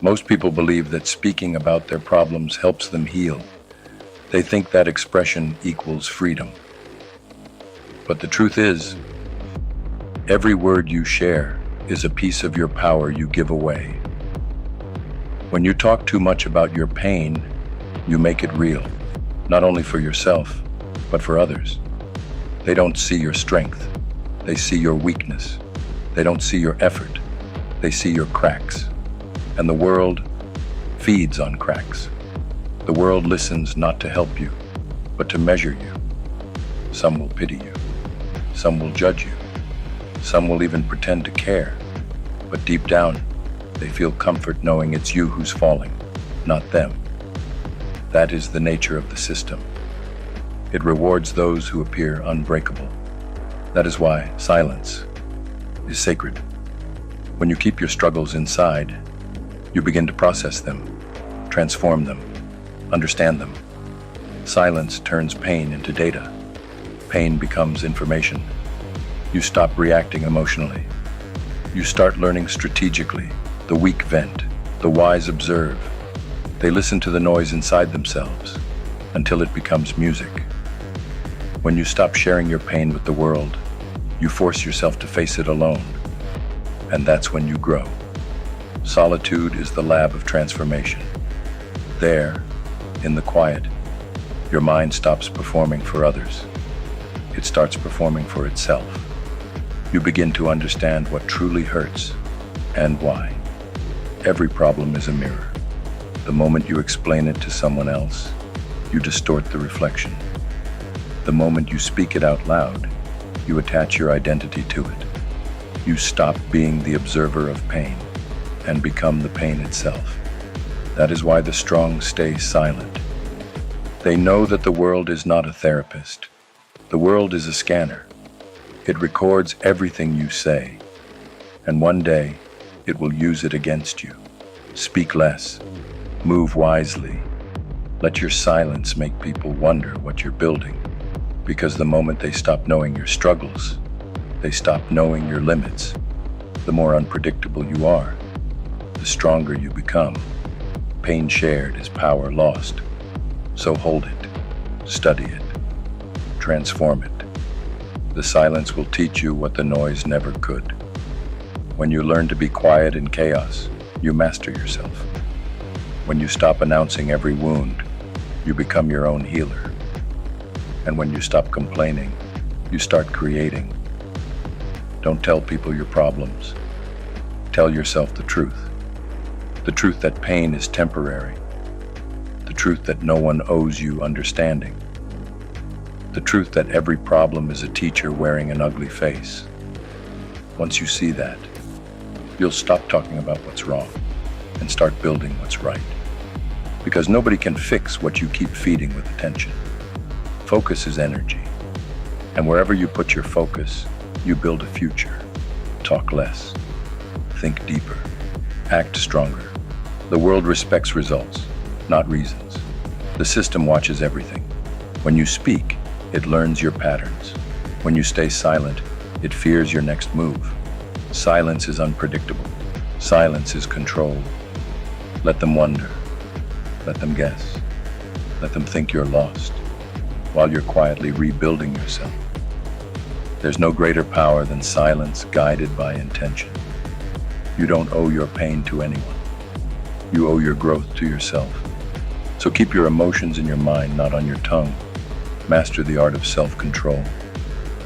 Most people believe that speaking about their problems helps them heal. They think that expression equals freedom. But the truth is, every word you share is a piece of your power you give away. When you talk too much about your pain, you make it real, not only for yourself, but for others. They don't see your strength. They see your weakness. They don't see your effort. They see your cracks. And the world feeds on cracks. The world listens not to help you, but to measure you. Some will pity you. Some will judge you. Some will even pretend to care. But deep down, they feel comfort knowing it's you who's falling, not them. That is the nature of the system. It rewards those who appear unbreakable. That is why silence is sacred. When you keep your struggles inside, you begin to process them, transform them, understand them. Silence turns pain into data. Pain becomes information. You stop reacting emotionally. You start learning strategically. The weak vent, the wise observe. They listen to the noise inside themselves until it becomes music. When you stop sharing your pain with the world, you force yourself to face it alone. And that's when you grow. Solitude is the lab of transformation. There, in the quiet, your mind stops performing for others. It starts performing for itself. You begin to understand what truly hurts and why. Every problem is a mirror. The moment you explain it to someone else, you distort the reflection. The moment you speak it out loud, you attach your identity to it. You stop being the observer of pain and become the pain itself. That is why the strong stay silent. They know that the world is not a therapist. The world is a scanner. It records everything you say, and one day it will use it against you. Speak less. Move wisely. Let your silence make people wonder what you're building, because the moment they stop knowing your struggles, they stop knowing your limits. The more unpredictable you are, the stronger you become. Pain shared is power lost. So hold it, study it, transform it. The silence will teach you what the noise never could. When you learn to be quiet in chaos, you master yourself. When you stop announcing every wound, you become your own healer. And when you stop complaining, you start creating. Don't tell people your problems. Tell yourself the truth. The truth that pain is temporary. The truth that no one owes you understanding. The truth that every problem is a teacher wearing an ugly face. Once you see that, you'll stop talking about what's wrong and start building what's right. Because nobody can fix what you keep feeding with attention. Focus is energy. And wherever you put your focus, you build a future. Talk less. Think deeper. Act stronger. The world respects results, not reasons. The system watches everything. When you speak, it learns your patterns. When you stay silent, it fears your next move. Silence is unpredictable. Silence is control. Let them wonder. Let them guess. Let them think you're lost, while you're quietly rebuilding yourself. There's no greater power than silence guided by intention. You don't owe your pain to anyone. You owe your growth to yourself. So keep your emotions in your mind, not on your tongue. Master the art of self-control.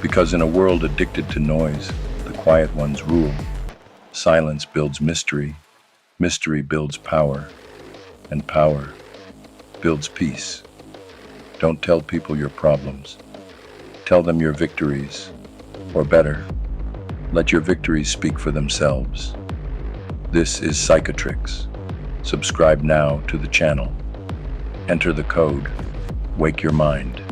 Because in a world addicted to noise, the quiet ones rule. Silence builds mystery. Mystery builds power. And power builds peace. Don't tell people your problems. Tell them your victories. Or better, let your victories speak for themselves. This is Psychotrix. Subscribe now to the channel. Enter the code. Wake your mind.